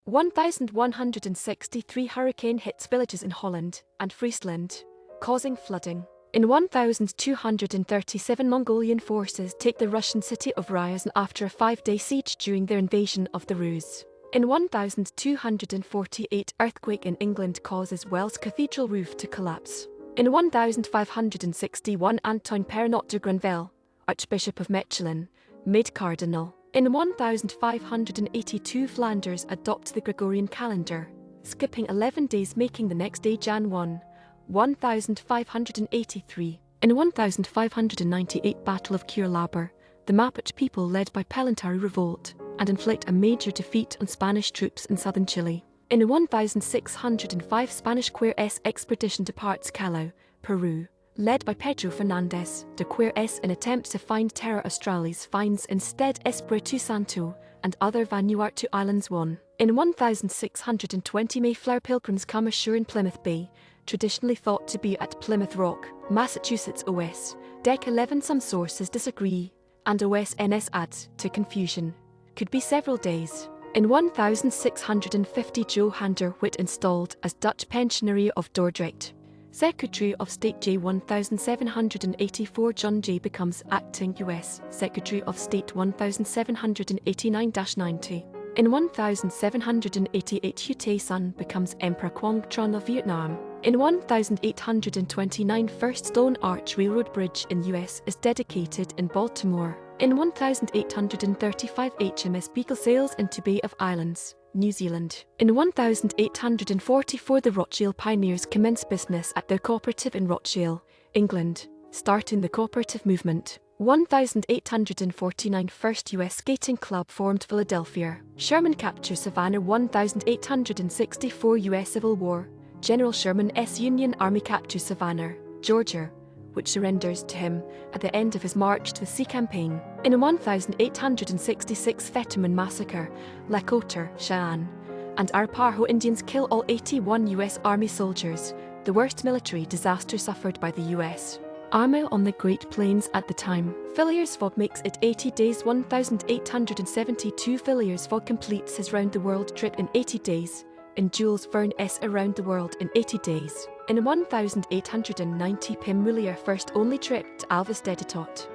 1,163 hurricane hits villages in Holland and Friesland, causing flooding. In 1,237 Mongolian forces take the Russian city of Ryazan after a 5-day siege during their invasion of the Rus. In 1,248 earthquake in England causes Wells Cathedral roof to collapse. In 1,561 Antoine Perrenot de Granvelle, Archbishop of Mechelen, made cardinal. In 1,582 Flanders adopt the Gregorian calendar, skipping 11 days making the next day Jan 1. 1,583. In 1,598 Battle of Curalaba, the Mapuche people led by Pelantari revolt and inflict a major defeat on Spanish troops in southern Chile. In 1,605 Spanish Queirós Expedition departs Callao, Peru, led by Pedro Fernandes de Queirós in attempts to find Terra Australis finds instead Espíritu Santo and other Vanuatu Islands won. In 1,620 Mayflower Pilgrims come ashore in Plymouth Bay, traditionally thought to be at Plymouth Rock, Massachusetts OS. Deck 11 some sources disagree, and OSNS adds to confusion. Could be several days. In 1,650 Johan de Witt installed as Dutch Pensionary of Dordrecht. Secretary of State J. 1784 John Jay becomes acting U.S. Secretary of State 1789-90. In 1788 Hue Tay Son becomes Emperor Quang Trung of Vietnam. In 1829 First Stone Arch Railroad Bridge in U.S. is dedicated in Baltimore. In 1835 HMS Beagle sails into Bay of Islands, New Zealand. In 1844 the Rochdale Pioneers commence business at their cooperative in Rochdale, England, starting the cooperative movement. 1849 First U.S. Skating Club formed Philadelphia. Sherman Captures Savannah. 1864 U.S. Civil War. General Sherman's Union Army captures Savannah, Georgia, which surrenders to him at the end of his march to the sea campaign. In 1866 Fetterman Massacre, Lakota, Cheyenne, and Arapaho Indians kill all 81 U.S. Army soldiers, the worst military disaster suffered by the U.S. Army on the Great Plains at the time. Phileas Fogg makes it 80 days. 1872 Phileas Fogg completes his round-the-world trip in 80 days, in Jules Verne's Around the World in 80 Days. In 1890 Pim Mulier first only trip to Alvis Deditot.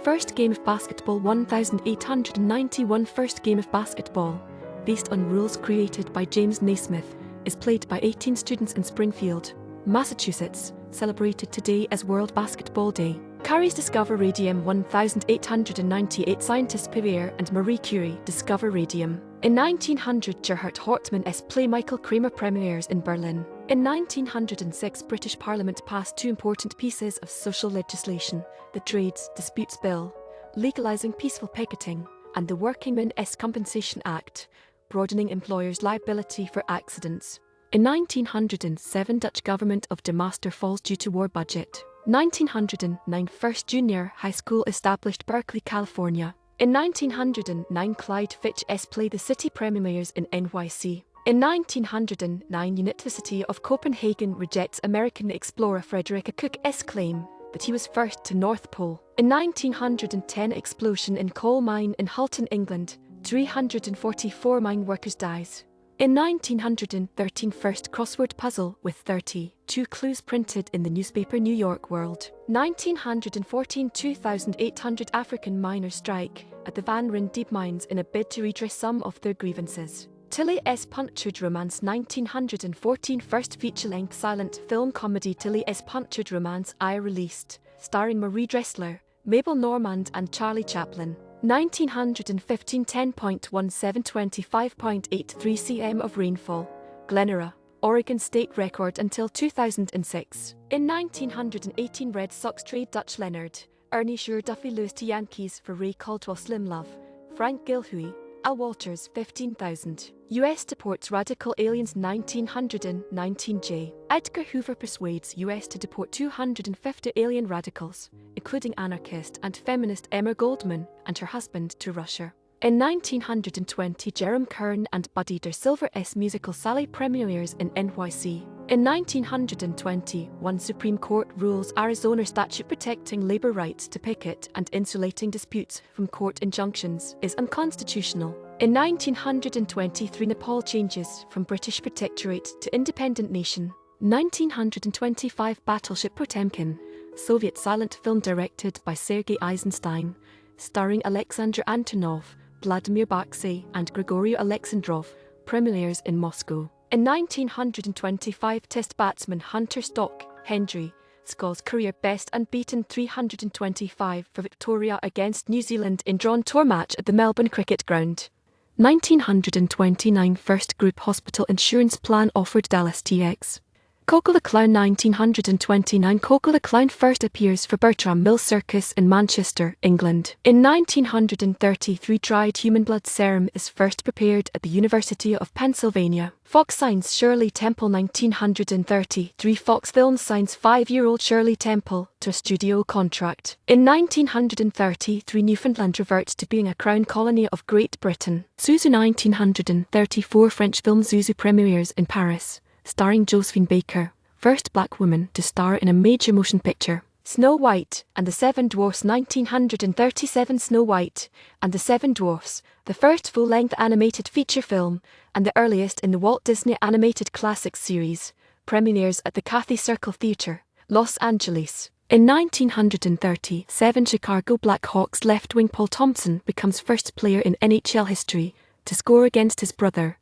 First game of basketball. 1891 First game of basketball, based on rules created by James Naismith, is played by 18 students in Springfield, Massachusetts, celebrated today as World Basketball Day. Curies discover radium. 1898 Scientists Pierre and Marie Curie discover radium. In 1900 Gerhart Hauptmann's play Michael Kramer premieres in Berlin. In 1906 British Parliament passed two important pieces of social legislation, the Trades Disputes Bill, legalising peaceful picketing, and the Workingmen's Compensation Act, broadening employers' liability for accidents. In 1907 Dutch government of De Master falls due to war budget. 1909 First junior high school established Berkeley, California. In 1909 Clyde Fitch's play The City premieres in NYC. In 1909 Unitversity of Copenhagen rejects American explorer Frederick Cook's claim that he was first to North Pole. In 1910 explosion in coal mine in Hulton, England, 344 mine workers dies. In 1913 first crossword puzzle with 32 clues printed in the newspaper New York World. 1914 2,800 African miners strike at the Rhyn Deep mines in a bid to redress some of their grievances. Tilly's Punctured Romance. 1914 first feature-length silent film comedy Tilly's Punctured Romance I released, starring Marie Dressler, Mabel Normand and Charlie Chaplin. 1915 10.17 25.83 cm of rainfall, Glenora, Oregon state record until 2006. In 1918 Red Sox trade Dutch Leonard, Ernie Shure Duffy Lewis to Yankees for Ray Caldwell Slim Love, Frank Gilhuey, Al Walters 15,000. US Deports Radical Aliens. 1919 J. Edgar Hoover persuades US to deport 250 alien radicals, including anarchist and feminist Emma Goldman and her husband, to Russia. In 1920 Jerome Kern and Buddy Der Silver's musical Sally premieres in NYC. In 1921 Supreme Court rules Arizona statute protecting labor rights to picket and insulating disputes from court injunctions is unconstitutional. In 1923 Nepal changes from British protectorate to independent nation. 1925 Battleship Potemkin, Soviet silent film directed by Sergei Eisenstein, starring Alexander Antonov, Vladimir Baksay and Grigory Alexandrov, premieres in Moscow. In 1925 Test batsman Hunter Stock, Hendry, scores career best unbeaten 325 for Victoria against New Zealand in drawn tour match at the Melbourne Cricket Ground. 1929 First Group Hospital Insurance Plan offered Dallas TX. Coco the Clown 1929 Coco the Clown first appears for Bertram Mill Circus in Manchester, England. In 1933 dried human blood serum is first prepared at the University of Pennsylvania. Fox signs Shirley Temple 1933 Fox Films signs 5-year-old Shirley Temple to a studio contract. In 1933 Newfoundland reverts to being a crown colony of Great Britain. Zuzu 1934 French film Zuzu premieres in Paris, starring Josephine Baker, first black woman to star in a major motion picture. Snow White and the Seven Dwarfs 1937 Snow White and the Seven Dwarfs, the first full-length animated feature film, and the earliest in the Walt Disney Animated Classics series, premieres at the Cathay Circle Theatre, Los Angeles. In 1937 Chicago Blackhawks left-wing Paul Thompson becomes first player in NHL history to score against his brother,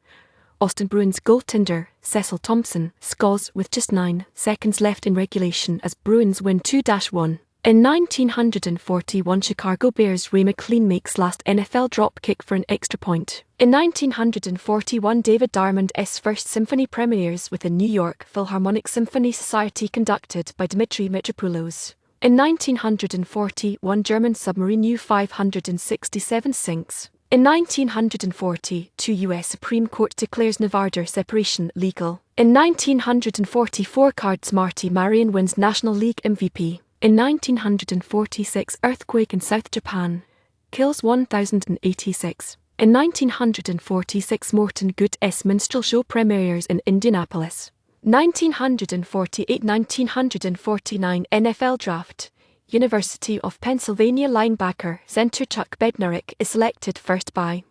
Austin Bruins goaltender Cecil Thompson, scores with just 9 seconds left in regulation as Bruins win 2-1. In 1941 Chicago Bears Ray McLean makes last NFL drop kick for an extra point. In 1941 David Darmond's First Symphony premieres with the New York Philharmonic Symphony Society conducted by Dmitri Mitropoulos. In 1941 German submarine U-567 sinks. In 1942 US Supreme Court declares Nevada separation legal. In 1944 Cards Marty Marion wins National League MVP. In 1946 earthquake in South Japan kills 1,086. In 1946 Morton Good's minstrel show premieres in Indianapolis. 1948-1949 NFL Draft. University of Pennsylvania linebacker center Chuck Bednarik is selected first by